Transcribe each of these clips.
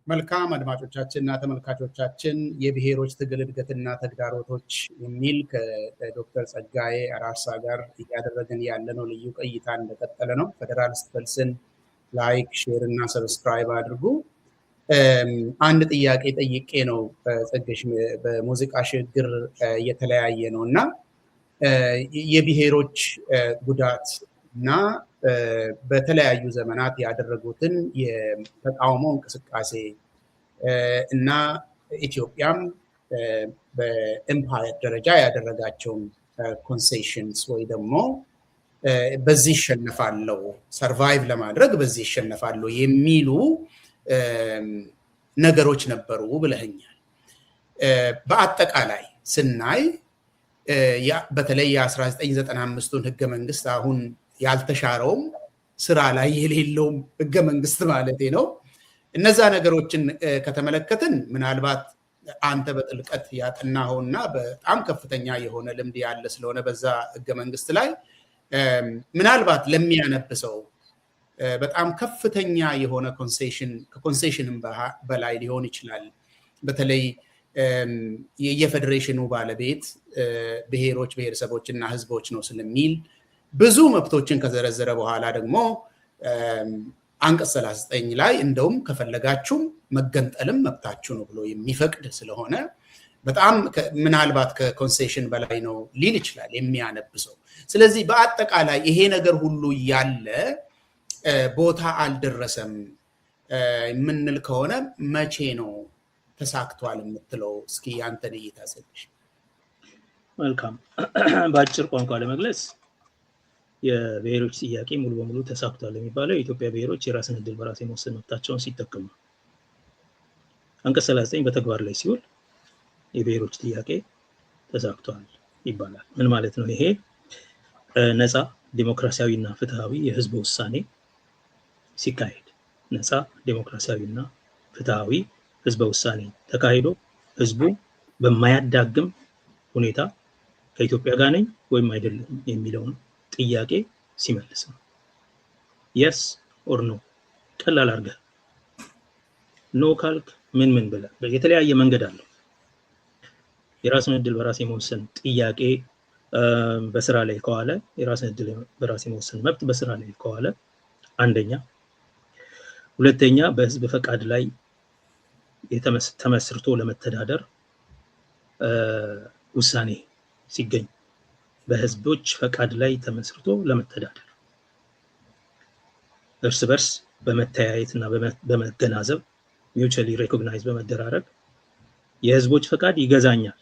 መልካም አድማጮቻችንና ተመልካቾቻችን የብሔሮች ትግል እድገትና ተግዳሮቶች የሚል ከዶክተር ጸጋዬ አራርሳ ጋር እያደረግን ያለነው ልዩ ቆይታ እንደቀጠለ ነው። ፌደራሊስት ፐልስን ላይክ፣ ሼር እና ሰብስክራይብ አድርጉ። አንድ ጥያቄ ጠይቄ ነው ጸጋሽ በሙዚቃ ሽግግር የተለያየ ነው እና የብሔሮች ጉዳት እና በተለያዩ ዘመናት ያደረጉትን የተቃውሞ እንቅስቃሴ እና ኢትዮጵያም በኤምፓየር ደረጃ ያደረጋቸውን ኮንሴሽንስ ወይ ደግሞ በዚህ ይሸነፋለው ሰርቫይቭ ለማድረግ በዚህ ይሸነፋለው የሚሉ ነገሮች ነበሩ ብለኸኛል። በአጠቃላይ ስናይ በተለይ የ1995ቱን ህገ መንግስት አሁን ያልተሻረውም ስራ ላይ የሌለውም ህገ መንግስት ማለት ነው። እነዛ ነገሮችን ከተመለከትን ምናልባት አንተ በጥልቀት ያጠናኸውና በጣም ከፍተኛ የሆነ ልምድ ያለ ስለሆነ በዛ ህገ መንግስት ላይ ምናልባት ለሚያነብሰው በጣም ከፍተኛ የሆነ ከኮንሴሽንም በላይ ሊሆን ይችላል። በተለይ የፌዴሬሽኑ ባለቤት ብሔሮች፣ ብሔረሰቦች እና ህዝቦች ነው ስለሚል ብዙ መብቶችን ከዘረዘረ በኋላ ደግሞ አንቀጽ 39 ላይ እንደውም ከፈለጋችሁም መገንጠልም መብታችሁ ነው ብሎ የሚፈቅድ ስለሆነ በጣም ምናልባት ከኮንሴሽን በላይ ነው ሊል ይችላል የሚያነብሰው። ስለዚህ በአጠቃላይ ይሄ ነገር ሁሉ ያለ ቦታ አልደረሰም የምንል ከሆነ መቼ ነው ተሳክቷል የምትለው? እስኪ ያንተን እይታ ሰጥሽ። መልካም። በአጭር ቋንቋ ለመግለጽ የብሔሮች ጥያቄ ሙሉ በሙሉ ተሳክቷል የሚባለው የኢትዮጵያ ብሔሮች የራስን ዕድል በራስ የመወሰን መብታቸውን ሲጠቀሙ፣ አንቀጽ 39 በተግባር ላይ ሲውል የብሔሮች ጥያቄ ተሳክቷል ይባላል። ምን ማለት ነው ይሄ? ነፃ ዲሞክራሲያዊና ፍትሃዊ የህዝብ ውሳኔ ሲካሄድ፣ ነፃ ዲሞክራሲያዊና ፍትሃዊ ህዝብ ውሳኔ ተካሂዶ ህዝቡ በማያዳግም ሁኔታ ከኢትዮጵያ ጋር ነኝ ወይም አይደለም የሚለውን ጥያቄ ሲመልስ ነው። የስ ኦር ኖ ቀላል አድርገህ ኖ ካልክ ምን ብለህ የተለያየ መንገድ አለው። የራስን ዕድል በራስ የመወሰን ጥያቄ በስራ ላይ ከዋለ፣ የራስን ዕድል በራስ የመወሰን መብት በስራ ላይ ከዋለ አንደኛ፣ ሁለተኛ በህዝብ ፈቃድ ላይ ተመስርቶ ለመተዳደር ውሳኔ ሲገኝ፣ በህዝቦች ፈቃድ ላይ ተመስርቶ ለመተዳደር እርስ በርስ በመተያየት እና በመገናዘብ ሚውቹዋሊ ሪኮግናይዝ በመደራረግ የህዝቦች ፈቃድ ይገዛኛል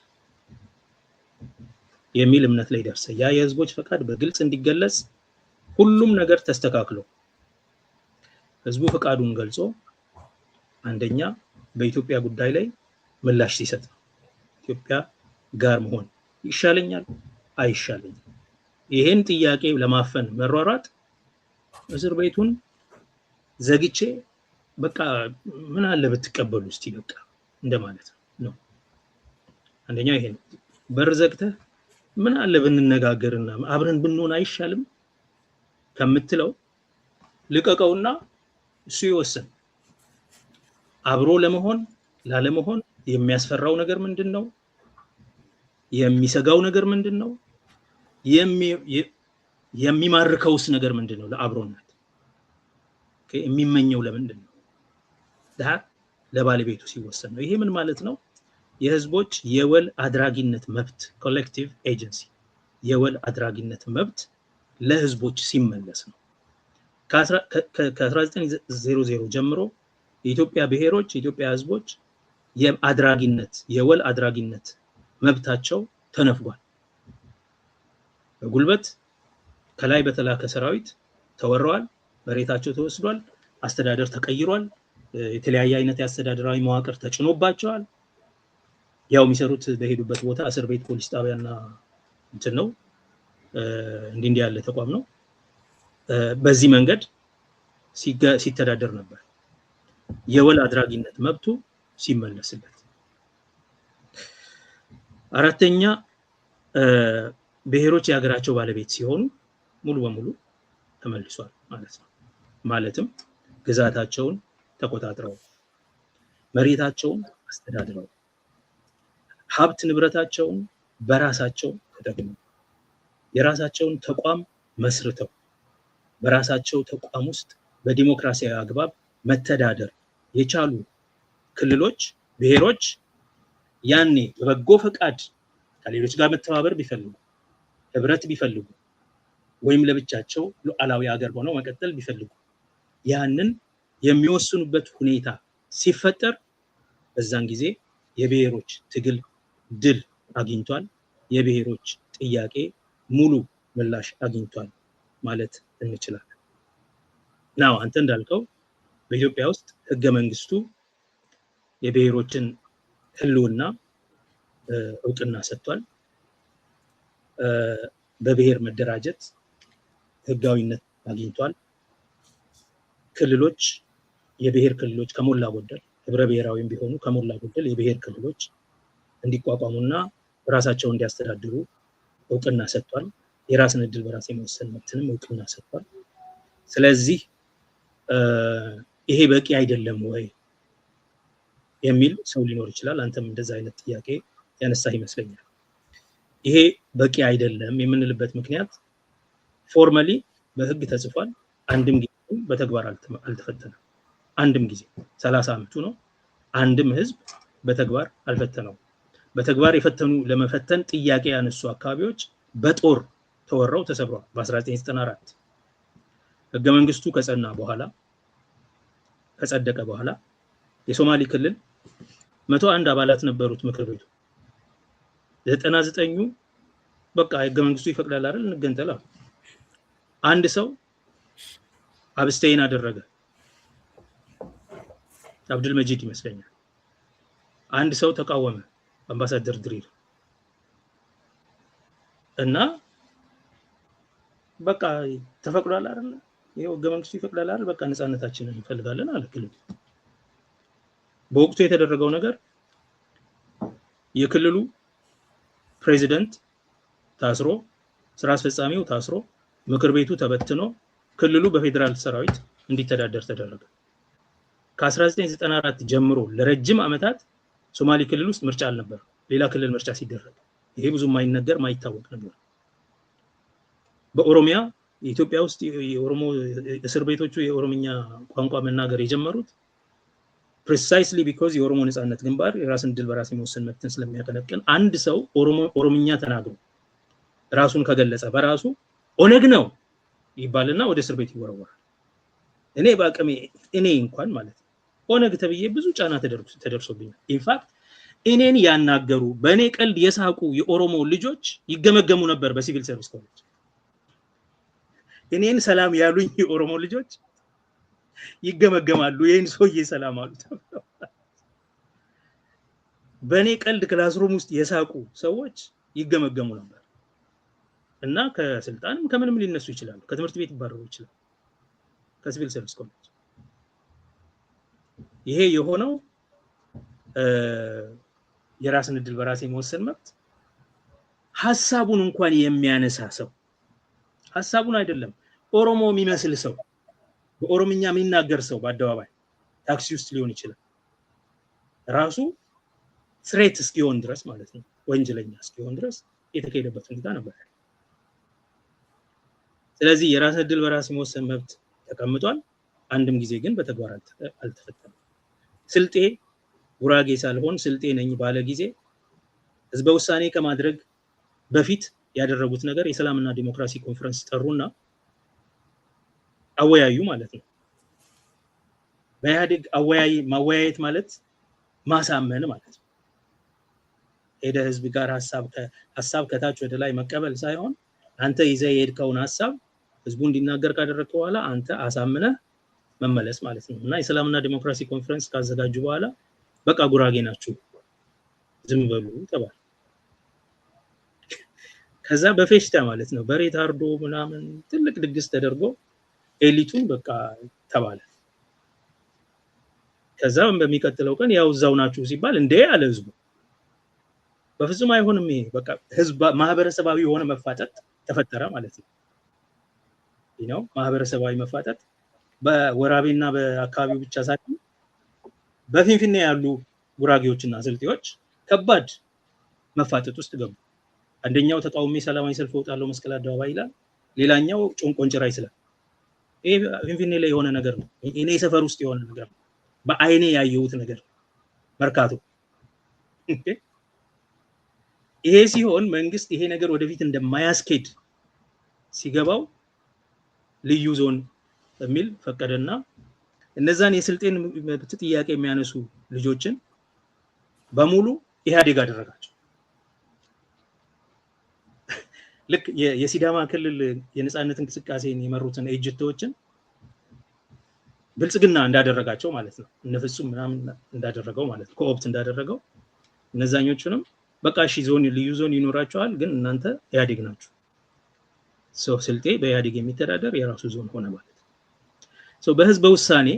የሚል እምነት ላይ ደርሰ ያ የህዝቦች ፈቃድ በግልጽ እንዲገለጽ ሁሉም ነገር ተስተካክሎ ህዝቡ ፈቃዱን ገልጾ አንደኛ በኢትዮጵያ ጉዳይ ላይ ምላሽ ሲሰጥ ነው። ኢትዮጵያ ጋር መሆን ይሻለኛል አይሻለኝም? ይሄን ጥያቄ ለማፈን መሯሯጥ እስር ቤቱን ዘግቼ በቃ ምን አለ ብትቀበሉ እስቲ በቃ እንደማለት ነው። አንደኛ ይሄ ነው። በር ዘግተህ ምን አለ ብንነጋገርና አብረን ብንሆን አይሻልም ከምትለው ልቀቀውና እሱ ይወሰን። አብሮ ለመሆን ላለመሆን የሚያስፈራው ነገር ምንድነው? የሚሰጋው ነገር ምንድነው? የሚማርከውስ ነገር ምንድነው? ለአብሮነት የሚመኘው ለምንድነው? ለባለቤቱ ሲወሰን ነው። ይሄ ምን ማለት ነው? የህዝቦች የወል አድራጊነት መብት ኮሌክቲቭ ኤጀንሲ የወል አድራጊነት መብት ለህዝቦች ሲመለስ ነው። ከ1900 ጀምሮ የኢትዮጵያ ብሔሮች የኢትዮጵያ ህዝቦች የወል አድራጊነት መብታቸው ተነፍጓል። በጉልበት ከላይ በተላከ ሰራዊት ተወረዋል፣ መሬታቸው ተወስዷል፣ አስተዳደር ተቀይሯል፣ የተለያየ አይነት የአስተዳደራዊ መዋቅር ተጭኖባቸዋል። ያው የሚሰሩት በሄዱበት ቦታ እስር ቤት፣ ፖሊስ ጣቢያና እንትን ነው፣ እንዲህ ያለ ተቋም ነው። በዚህ መንገድ ሲተዳደር ነበር የወል አድራጊነት መብቱ ሲመለስለት። አራተኛ ብሔሮች የሀገራቸው ባለቤት ሲሆኑ ሙሉ በሙሉ ተመልሷል ማለት ነው። ማለትም ግዛታቸውን ተቆጣጥረው መሬታቸውን አስተዳድረው ሀብት ንብረታቸውን በራሳቸው ተጠቅመው የራሳቸውን ተቋም መስርተው በራሳቸው ተቋም ውስጥ በዲሞክራሲያዊ አግባብ መተዳደር የቻሉ ክልሎች ብሔሮች ያኔ በበጎ ፈቃድ ከሌሎች ጋር መተባበር ቢፈልጉ ህብረት ቢፈልጉ ወይም ለብቻቸው ሉዓላዊ ሀገር ሆነው መቀጠል ቢፈልጉ ያንን የሚወስኑበት ሁኔታ ሲፈጠር በዛን ጊዜ የብሔሮች ትግል ድል አግኝቷል። የብሔሮች ጥያቄ ሙሉ ምላሽ አግኝቷል ማለት እንችላለን። ናው አንተ እንዳልከው በኢትዮጵያ ውስጥ ህገ መንግስቱ የብሔሮችን ህልውና እውቅና ሰጥቷል። በብሔር መደራጀት ህጋዊነት አግኝቷል። ክልሎች የብሔር ክልሎች ከሞላ ጎደል ህብረ ብሔራዊም ቢሆኑ ከሞላ ጎደል የብሔር ክልሎች እንዲቋቋሙና ራሳቸውን እንዲያስተዳድሩ እውቅና ሰጥቷል። የራስን ዕድል በራስ የመወሰን መብትንም እውቅና ሰጥቷል። ስለዚህ ይሄ በቂ አይደለም ወይ የሚል ሰው ሊኖር ይችላል። አንተም እንደዛ አይነት ጥያቄ ያነሳህ ይመስለኛል። ይሄ በቂ አይደለም የምንልበት ምክንያት ፎርማሊ በህግ ተጽፏል፣ አንድም ጊዜ በተግባር አልተፈተነም። አንድም ጊዜ 30 ዓመቱ ነው፣ አንድም ህዝብ በተግባር አልፈተነው። በተግባር የፈተኑ ለመፈተን ጥያቄ ያነሱ አካባቢዎች በጦር ተወረው ተሰብረዋል። በ1994 ህገ መንግስቱ ከጸና በኋላ ከጸደቀ በኋላ የሶማሌ ክልል 101 አባላት ነበሩት ምክር ቤቱ። 99ኙ በቃ ህገ መንግስቱ ይፈቅዳል አይደል እንገንጠላ። አንድ ሰው አብስቴይን አደረገ፣ አብዱል መጂድ ይመስለኛል። አንድ ሰው ተቃወመ፣ አምባሳደር ድሪር እና በቃ ተፈቅዷል አይደል ይሄው ህገ መንግስቱ ይፈቅዳል አይደል በቃ ነፃነታችንን እንፈልጋለን አለ ክልሉ። በወቅቱ የተደረገው ነገር የክልሉ ፕሬዚደንት ታስሮ ስራ አስፈጻሚው ታስሮ ምክር ቤቱ ተበትኖ ክልሉ በፌደራል ሰራዊት እንዲተዳደር ተደረገ። ከ1994 ጀምሮ ለረጅም ዓመታት ሶማሌ ክልል ውስጥ ምርጫ አልነበር። ሌላ ክልል ምርጫ ሲደረግ ይሄ ብዙ ማይነገር ማይታወቅ ነገር። በኦሮሚያ የኢትዮጵያ ውስጥ የኦሮሞ እስር ቤቶቹ የኦሮምኛ ቋንቋ መናገር የጀመሩት precisely because የኦሮሞ ነፃነት ግንባር የራስን ዕድል በራስ የመወሰን መብትን ስለሚያቀነቅን አንድ ሰው ኦሮምኛ ተናግሮ ራሱን ከገለጸ በራሱ ኦነግ ነው ይባልና ወደ እስር ቤት ይወረወራል። እኔ በአቅሜ እኔ እንኳን ማለት ኦነግ ተብዬ ብዙ ጫና ተደርሶብኛል። ኢንፋክት እኔን ያናገሩ በእኔ ቀልድ የሳቁ የኦሮሞ ልጆች ይገመገሙ ነበር በሲቪል ሰርቪስ ኮሌጅ። እኔን ሰላም ያሉኝ የኦሮሞ ልጆች ይገመገማሉ፣ ይሄን ሰውዬ ሰላም አሉት። በእኔ ቀልድ ክላስሩም ውስጥ የሳቁ ሰዎች ይገመገሙ ነበር እና ከስልጣንም ከምንም ሊነሱ ይችላሉ፣ ከትምህርት ቤት ይባረሩ ይችላሉ፣ ከሲቪል ሰርቪስ ኮሌጅ። ይሄ የሆነው የራስን ዕድል በራስ የመወሰን መብት ሐሳቡን እንኳን የሚያነሳ ሰው ሐሳቡን አይደለም ኦሮሞ የሚመስል ሰው በኦሮምኛ የሚናገር ሰው በአደባባይ ታክሲ ውስጥ ሊሆን ይችላል ራሱ ስሬት እስኪሆን ድረስ ማለት ነው ወንጀለኛ እስኪሆን ድረስ የተካሄደበት ሁኔታ ነበር። ስለዚህ የራስ ዕድል በራስ የመወሰን መብት ተቀምጧል። አንድም ጊዜ ግን በተግባር አልተፈተነም። ስልጤ ጉራጌ ሳልሆን ስልጤ ነኝ ባለ ጊዜ ህዝበ ውሳኔ ከማድረግ በፊት ያደረጉት ነገር የሰላምና ዲሞክራሲ ኮንፈረንስ ጠሩና አወያዩ ማለት ነው። በኢህአዴግ ማወያየት ማለት ማሳመን ማለት ነው። ሄደ ህዝብ ጋር ሐሳብ ከታች ወደ ላይ መቀበል ሳይሆን አንተ ይዘህ የሄድከውን ሐሳብ ህዝቡ እንዲናገር ካደረግከው በኋላ አንተ አሳምነህ መመለስ ማለት ነው። እና የሰላምና ዲሞክራሲ ኮንፈረንስ ካዘጋጁ በኋላ በቃ ጉራጌ ናችሁ ዝም በሉ ተባለ። ከዛ በፌሽታ ማለት ነው በሬ ታርዶ ምናምን ትልቅ ድግስ ተደርጎ ኤሊቱን በቃ ተባለ። ከዛ በሚቀጥለው ቀን ያው እዛው ናችሁ ሲባል እንዴ አለ ህዝቡ። በፍጹም አይሆንም ይሄ በቃ ህዝብ ማህበረሰባዊ የሆነ መፋጠጥ ተፈጠረ ማለት ነው። ማህበረሰባዊ መፋጠጥ በወራቤና በአካባቢው ብቻ ሳይሆን በፊንፊኔ ያሉ ጉራጌዎችና ስልጤዎች ከባድ መፋጠጥ ውስጥ ገቡ። አንደኛው ተቃውሞ ሰላማዊ ሰልፍ ወጣለው መስቀል አደባባይ ይላል፣ ሌላኛው ጮንቆንጭራ ይስላል። ይሄ ፊንፊኔ ላይ የሆነ ነገር ነው። እኔ ሰፈር ውስጥ የሆነ ነገር ነው። በአይኔ ያየሁት ነገር መርካቶ። ይሄ ሲሆን መንግስት ይሄ ነገር ወደፊት እንደማያስኬድ ሲገባው ልዩ ዞን በሚል ፈቀደና እነዛን የስልጤን መብት ጥያቄ የሚያነሱ ልጆችን በሙሉ ኢህአዴግ አደረጋቸው። ልክ የሲዳማ ክልል የነጻነት እንቅስቃሴን የመሩትን ኤጅቶችን ብልጽግና እንዳደረጋቸው ማለት ነው። እነፍጹም ምናምን እንዳደረገው ማለት ነው። ኮኦፕት እንዳደረገው እነዛኞቹንም በቃ እሺ ዞን ልዩ ዞን ይኖራቸዋል፣ ግን እናንተ ኢህአዴግ ናችሁ። ሰው ስልጤ በኢህአዴግ የሚተዳደር የራሱ ዞን ሆነ ማለት ነው። ሰው በህዝበ ውሳኔ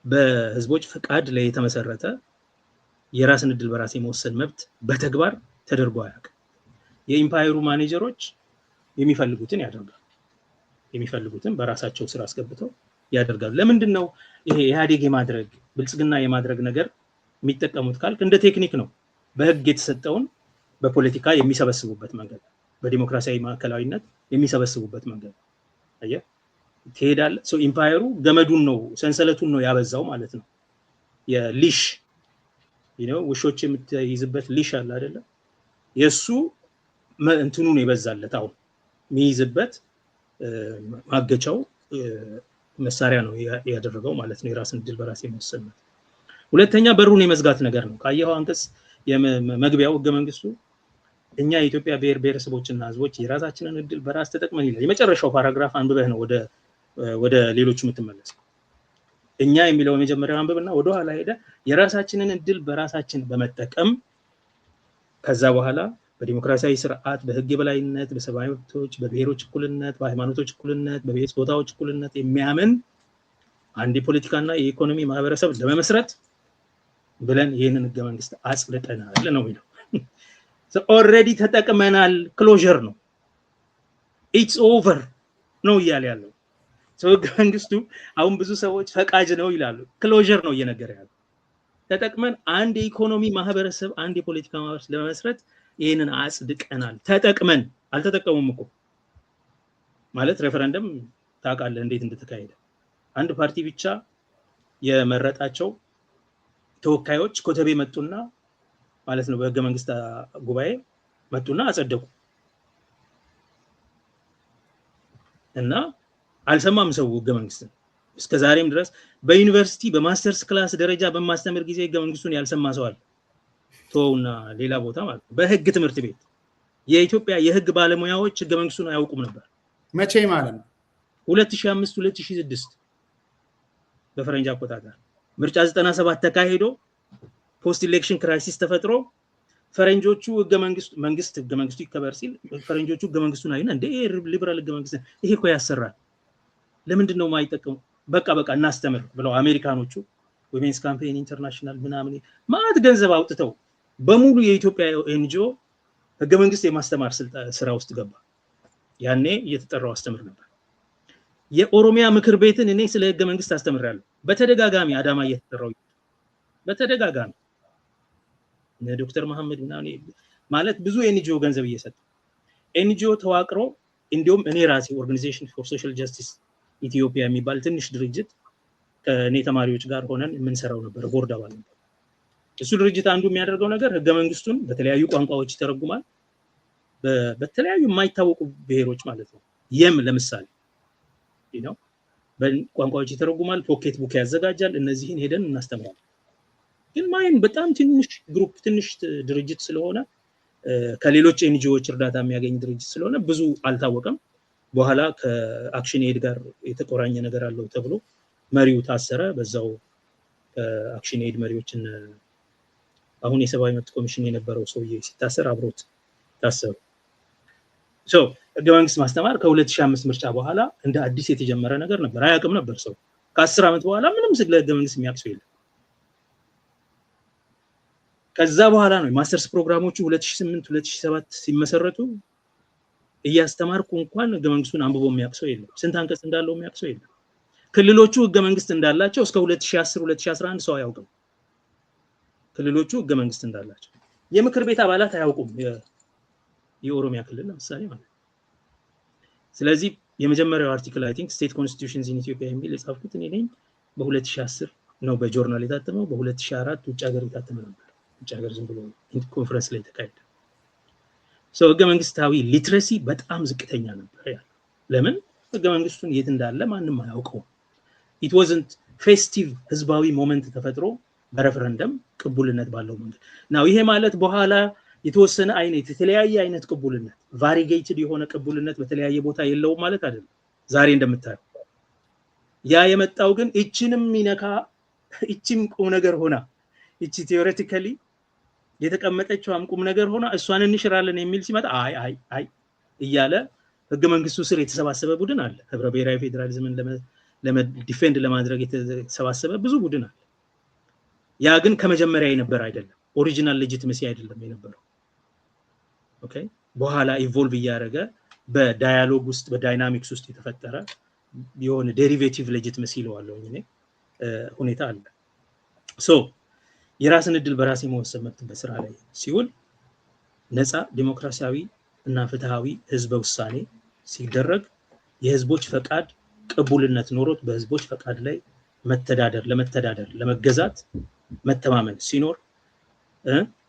በህዝቦች ፈቃድ ላይ የተመሰረተ የራስን እድል በራስ የመወሰን መብት በተግባር ተደርጎ አያውቅም። የኢምፓየሩ ማኔጀሮች የሚፈልጉትን ያደርጋሉ። የሚፈልጉትን በራሳቸው ስራ አስገብተው ያደርጋሉ። ለምንድን ነው ይሄ ኢህአዴግ የማድረግ ብልጽግና የማድረግ ነገር የሚጠቀሙት ካልክ እንደ ቴክኒክ ነው። በህግ የተሰጠውን በፖለቲካ የሚሰበስቡበት መንገድ፣ በዲሞክራሲያዊ ማዕከላዊነት የሚሰበስቡበት መንገድ አየህ ትሄዳለህ። ሶ ኢምፓየሩ ገመዱን ነው ሰንሰለቱን ነው ያበዛው ማለት ነው። የሊሽ ውሾች የምትይዝበት ሊሽ አለ አይደለ? የሱ እንትኑ ነው የበዛለት። አሁን የሚይዝበት ማገቻው መሳሪያ ነው ያደረገው ማለት ነው። የራስን እድል በራስ የመወሰን ነው። ሁለተኛ በሩን የመዝጋት ነገር ነው። ካየኸው አንቀጽ የመግቢያው ህገ መንግስቱ እኛ የኢትዮጵያ ብሔር ብሔረሰቦችና ህዝቦች የራሳችንን እድል በራስ ተጠቅመን ይላል። የመጨረሻው ፓራግራፍ አንብበህ ነው ወደ ሌሎቹ የምትመለሰው። እኛ የሚለው የመጀመሪያው አንብብና ወደ ኋላ ሄደ የራሳችንን እድል በራሳችን በመጠቀም ከዛ በኋላ በዲሞክራሲያዊ ስርዓት፣ በህግ የበላይነት፣ በሰብአዊ መብቶች፣ በብሔሮች እኩልነት፣ በሃይማኖቶች እኩልነት፣ በብሔር ቦታዎች እኩልነት የሚያምን አንድ የፖለቲካና የኢኮኖሚ ማህበረሰብ ለመመስረት ብለን ይህንን ህገ መንግስት አጽድቀናል ነው የሚለው። ኦልሬዲ ተጠቅመናል። ክሎዥር ነው፣ ኢትስ ኦቨር ነው እያለ ያለው ሰው ህገ መንግስቱ። አሁን ብዙ ሰዎች ፈቃጅ ነው ይላሉ። ክሎዥር ነው እየነገረ ያለው። ተጠቅመን አንድ የኢኮኖሚ ማህበረሰብ፣ አንድ የፖለቲካ ማህበረሰብ ለመመስረት ይህንን አጽድቀናል። ተጠቅመን አልተጠቀሙም እኮ ማለት ሬፈረንደም ታውቃለህ እንዴት እንደተካሄደ። አንድ ፓርቲ ብቻ የመረጣቸው ተወካዮች ኮተቤ መጡና ማለት ነው በህገ መንግስት ጉባኤ መጡና አጸደቁ እና አልሰማም ሰው ህገ መንግስትን። እስከዛሬም ድረስ በዩኒቨርሲቲ በማስተርስ ክላስ ደረጃ በማስተምር ጊዜ ህገ መንግስቱን ያልሰማ ሰው አለ። ተውና ሌላ ቦታ ማለት ነው። በህግ ትምህርት ቤት የኢትዮጵያ የህግ ባለሙያዎች ህገ መንግስቱን አያውቁም ነበር። መቼ ማለት ነው? 2005 2006 በፈረንጅ አቆጣጠር ምርጫ 97 ተካሂዶ ፖስት ኢሌክሽን ክራይሲስ ተፈጥሮ ፈረንጆቹ ህገ መንግስቱ ይከበር ሲል ፈረንጆቹ ህገ መንግስቱን አይና እንደ ሊበራል ህገ መንግስት ይሄ እኮ ያሰራል፣ ለምንድን ነው የማይጠቀሙ? በቃ እናስተምር ብለው አሜሪካኖቹ ዊሜንስ ካምፔን ኢንተርናሽናል ምናምን ማለት ገንዘብ አውጥተው በሙሉ የኢትዮጵያ ኤንጂኦ ህገ መንግስት የማስተማር ስራ ውስጥ ገባ። ያኔ እየተጠራው አስተምር ነበር። የኦሮሚያ ምክር ቤትን እኔ ስለ ህገ መንግስት አስተምራለሁ በተደጋጋሚ አዳማ እየተጠራው በተደጋጋሚ ዶክተር መሐመድ ምናምን ማለት ብዙ ኤንጂኦ ገንዘብ እየሰጠ ኤንጂኦ ተዋቅሮ እንዲሁም እኔ ራሴ ኦርጋናይዜሽን ፎር ሶሻል ጀስቲስ ኢትዮጵያ የሚባል ትንሽ ድርጅት ከኔ ተማሪዎች ጋር ሆነን የምንሰራው ነበር። ቦርድ አባል ነበር። እሱ ድርጅት አንዱ የሚያደርገው ነገር ህገ መንግስቱን በተለያዩ ቋንቋዎች ይተረጉማል። በተለያዩ የማይታወቁ ብሔሮች ማለት ነው። ለምሳሌ በቋንቋዎች ይተረጉማል። ፖኬት ቡክ ያዘጋጃል። እነዚህን ሄደን እናስተምራለን። ግን ማይን በጣም ትንሽ ግሩፕ ትንሽ ድርጅት ስለሆነ ከሌሎች ኤንጂኦዎች እርዳታ የሚያገኝ ድርጅት ስለሆነ ብዙ አልታወቀም። በኋላ ከአክሽን ኤድ ጋር የተቆራኘ ነገር አለው ተብሎ መሪው ታሰረ። በዛው አክሽን ኤድ መሪዎችን አሁን የሰብአዊ መብት ኮሚሽን የነበረው ሰውዬ ሲታሰር አብሮት ታሰሩ። ህገ መንግስት ማስተማር ከ2005 ምርጫ በኋላ እንደ አዲስ የተጀመረ ነገር ነበር። አያውቅም ነበር ሰው። ከ10 ዓመት በኋላ ምንም ስለ ህገ መንግስት የሚያውቅ ሰው የለም። ከዛ በኋላ ነው ማስተርስ ፕሮግራሞቹ 2008 2007 ሲመሰረቱ እያስተማርኩ እንኳን ህገ መንግስቱን አንብቦ የሚያውቅ ሰው የለም። ስንት አንቀጽ እንዳለው የሚያውቅ ሰው የለም። ክልሎቹ ህገ መንግስት እንዳላቸው እስከ 2010 2011 ሰው አያውቅም። ክልሎቹ ህገ መንግስት እንዳላቸው የምክር ቤት አባላት አያውቁም የኦሮሚያ ክልል ለምሳሌ ማለት። ስለዚህ የመጀመሪያው አርቲክል አይ ቲንክ ስቴት ኮንስቲቱሽንስ ኢን ኢትዮጵያ የሚል የጻፍኩት እኔ ነኝ። በ2010 ነው በጆርናል የታተመው። በ2004 ውጭ ሀገር የታተመ ነበር። ውጭ ሀገር ዝም ብሎ ኮንፈረንስ ላይ ተካሄደ። ህገ መንግስታዊ ሊትረሲ በጣም ዝቅተኛ ነበር ያለው። ለምን? ህገ መንግስቱን የት እንዳለ ማንም አያውቀውም። ኢት ዋዝንት ፌስቲቭ ህዝባዊ ሞመንት ተፈጥሮ በሬፈረንደም ቅቡልነት ባለው መንገድ ነው። ይሄ ማለት በኋላ የተወሰነ አይነት የተለያየ አይነት ቅቡልነት ቫሪጌትድ የሆነ ቅቡልነት በተለያየ ቦታ የለውም ማለት አይደለም። ዛሬ እንደምታየው ያ የመጣው ግን እቺንም ሚነካ እቺም ቁም ነገር ሆና እቺ ቲዮሬቲካሊ የተቀመጠችው ቁም ነገር ሆና እሷን እንሽራለን የሚል ሲመጣ አይ እያለ ህገ መንግስቱ ስር የተሰባሰበ ቡድን አለ። ህብረ ብሔራዊ ፌደራሊዝምን ለዲፌንድ ለማድረግ የተሰባሰበ ብዙ ቡድን አለ። ያ ግን ከመጀመሪያ የነበረ አይደለም። ኦሪጂናል ሌጂቲመሲ አይደለም የነበረው። ኦኬ በኋላ ኢቮልቭ እያደረገ በዳያሎግ ውስጥ በዳይናሚክስ ውስጥ የተፈጠረ የሆነ ዴሪቬቲቭ ሌጂቲመሲ ይለዋለሁ እኔ ሁኔታ አለ። ሶ የራስን እድል በራስ የመወሰን መብት በስራ ላይ ሲውል ነፃ ዲሞክራሲያዊ እና ፍትሃዊ ህዝበ ውሳኔ ሲደረግ የህዝቦች ፈቃድ ቅቡልነት ኖሮት በህዝቦች ፈቃድ ላይ ለመተዳደር ለመገዛት መተማመን ሲኖር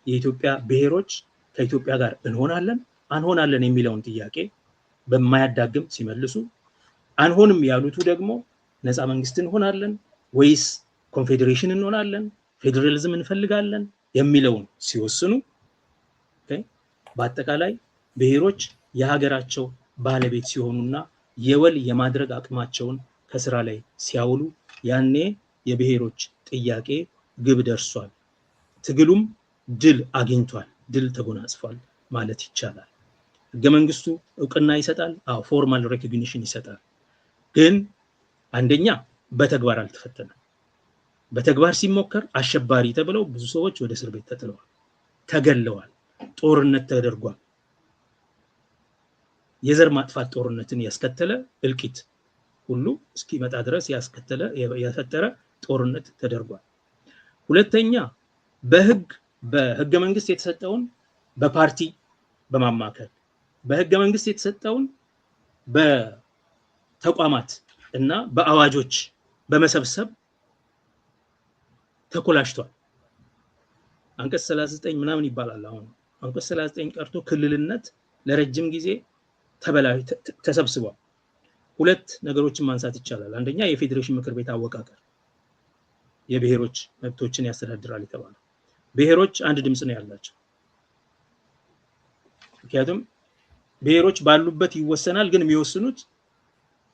የኢትዮጵያ ብሔሮች ከኢትዮጵያ ጋር እንሆናለን አንሆናለን የሚለውን ጥያቄ በማያዳግም ሲመልሱ፣ አንሆንም ያሉት ደግሞ ነፃ መንግስት እንሆናለን ወይስ ኮንፌዴሬሽን እንሆናለን ፌደራሊዝም እንፈልጋለን የሚለውን ሲወስኑ በአጠቃላይ ብሔሮች የሀገራቸው ባለቤት ሲሆኑና የወል የማድረግ አቅማቸውን ከስራ ላይ ሲያውሉ ያኔ የብሔሮች ጥያቄ ግብ ደርሷል፣ ትግሉም ድል አግኝቷል፣ ድል ተጎናጽፏል ማለት ይቻላል። ህገ መንግስቱ እውቅና ይሰጣል። ፎርማል ሬኮግኒሽን ይሰጣል። ግን አንደኛ በተግባር አልተፈተነም። በተግባር ሲሞከር አሸባሪ ተብለው ብዙ ሰዎች ወደ እስር ቤት ተጥለዋል፣ ተገለዋል፣ ጦርነት ተደርጓል። የዘር ማጥፋት ጦርነትን ያስከተለ እልቂት ሁሉ እስኪመጣ ድረስ ያፈጠረ ጦርነት ተደርጓል። ሁለተኛ በህገ መንግስት የተሰጠውን በፓርቲ በማማከል በህገ መንግስት የተሰጠውን በተቋማት እና በአዋጆች በመሰብሰብ ተኮላሽቷል። አንቀጽ 39 ምናምን ይባላል። አሁን አንቀጽ 39 ቀርቶ ክልልነት ለረጅም ጊዜ ተሰብስቧል። ሁለት ነገሮችን ማንሳት ይቻላል። አንደኛ የፌዴሬሽን ምክር ቤት አወቃቀር የብሔሮች መብቶችን ያስተዳድራል የተባለው ብሔሮች አንድ ድምጽ ነው ያላቸው። ምክንያቱም ብሔሮች ባሉበት ይወሰናል፣ ግን የሚወስኑት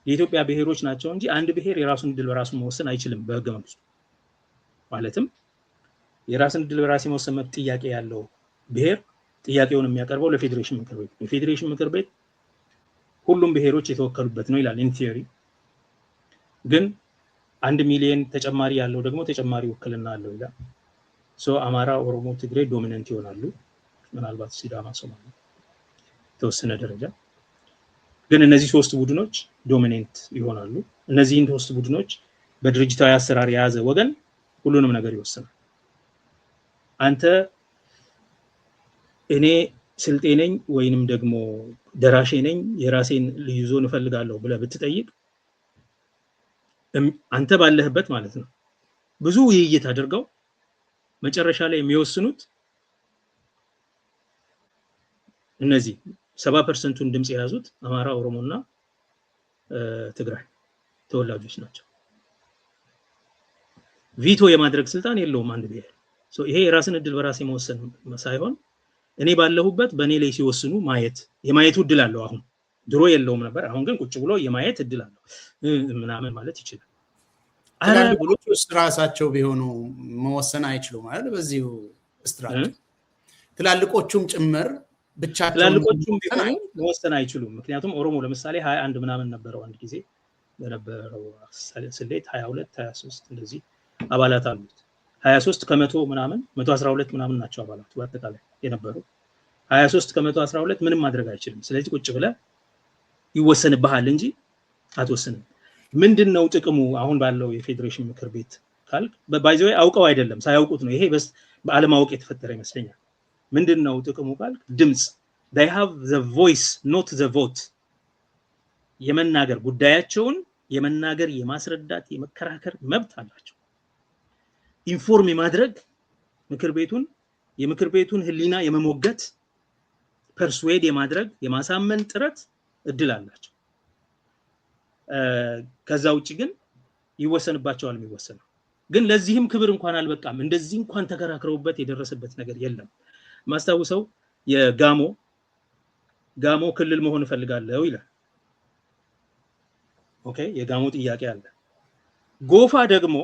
የኢትዮጵያ ብሔሮች ናቸው እንጂ አንድ ብሔር የራሱን እድል በራሱ መወሰን አይችልም በህገ መንግስቱ። ማለትም የራስን እድል በራስ የመወሰን መብት ጥያቄ ያለው ብሔር ጥያቄውን የሚያቀርበው ለፌዴሬሽን ምክር ቤት ነው። የፌዴሬሽን ምክር ቤት ሁሉም ብሔሮች የተወከሉበት ነው ይላል ኢን ቲዮሪ። ግን 1 ሚሊዮን ተጨማሪ ያለው ደግሞ ተጨማሪ ውክልና አለው ይላል። አማራ፣ ኦሮሞ፣ ትግሬ ዶሚናንት ይሆናሉ። ምናልባት ሲዳማ፣ ሶማሌ ተወሰነ ደረጃ። ግን እነዚህ ሶስት ቡድኖች ዶሚናንት ይሆናሉ። እነዚህን ሶስት ቡድኖች በድርጅታዊ አሰራር የያዘ ወገን ሁሉንም ነገር ይወስናል። አንተ እኔ ስልጤ ነኝ ወይንም ደግሞ ደራሼ ነኝ የራሴን ልዩ ዞን እፈልጋለሁ ብለህ ብትጠይቅ አንተ ባለህበት ማለት ነው ብዙ ውይይት አድርገው መጨረሻ ላይ የሚወስኑት እነዚህ 70%ን ድምጽ የያዙት አማራ፣ ኦሮሞና ትግራይ ተወላጆች ናቸው። ቪቶ የማድረግ ስልጣን የለውም አንድ ብሔር። ይሄ የራስን እድል በራስ የመወሰን ሳይሆን እኔ ባለሁበት በእኔ ላይ ሲወስኑ የማየቱ እድል አለው። አሁን ድሮ የለውም ነበር። አሁን ግን ቁጭ ብሎ የማየት እድል አለው ምናምን ማለት ይችላል። ትላልቆቹ ራሳቸው ቢሆኑ መወሰን አይችሉም ማለት በዚሁ ስትራክቸር ትላልቆቹም ጭምር ብቻቸውን ትላልቆቹም ቢሆኑ መወሰን አይችሉም። ምክንያቱም ኦሮሞ ለምሳሌ 21 ምናምን ነበረው አንድ ጊዜ በነበረው ስሌት 22 23 እንደዚህ አባላት አሉት። 23 ከመቶ ምናምን 112 ምናምን ናቸው አባላቱ በአጠቃላይ የነበሩ። 23 ከመቶ 12 ምንም ማድረግ አይችልም። ስለዚህ ቁጭ ብለህ ይወሰንብሃል እንጂ አትወስንም። ምንድነው ጥቅሙ አሁን ባለው የፌዴሬሽን ምክር ቤት ካልክ ባይዘው አውቀው አይደለም ሳያውቁት ነው። ይሄ በአለማወቅ የተፈጠረ ይመስለኛል። ምንድነው ጥቅሙ ቃል ድምጽ they have the voice not the vote የመናገር ጉዳያቸውን የመናገር የማስረዳት የመከራከር መብት አላቸው። ኢንፎርም የማድረግ የምክር ቤቱን ህሊና የመሞገት ፐርስዌድ የማድረግ የማሳመን ጥረት እድል አላቸው። ከዛ ውጪ ግን ይወሰንባቸዋል የሚወሰነው። ግን ለዚህም ክብር እንኳን አልበቃም። እንደዚህ እንኳን ተከራክረውበት የደረሰበት ነገር የለም። ማስታውሰው የጋሞ ክልል መሆን ፈልጋለሁ ይላል። ኦኬ የጋሞ ጥያቄ አለ። ጎፋ ደግሞ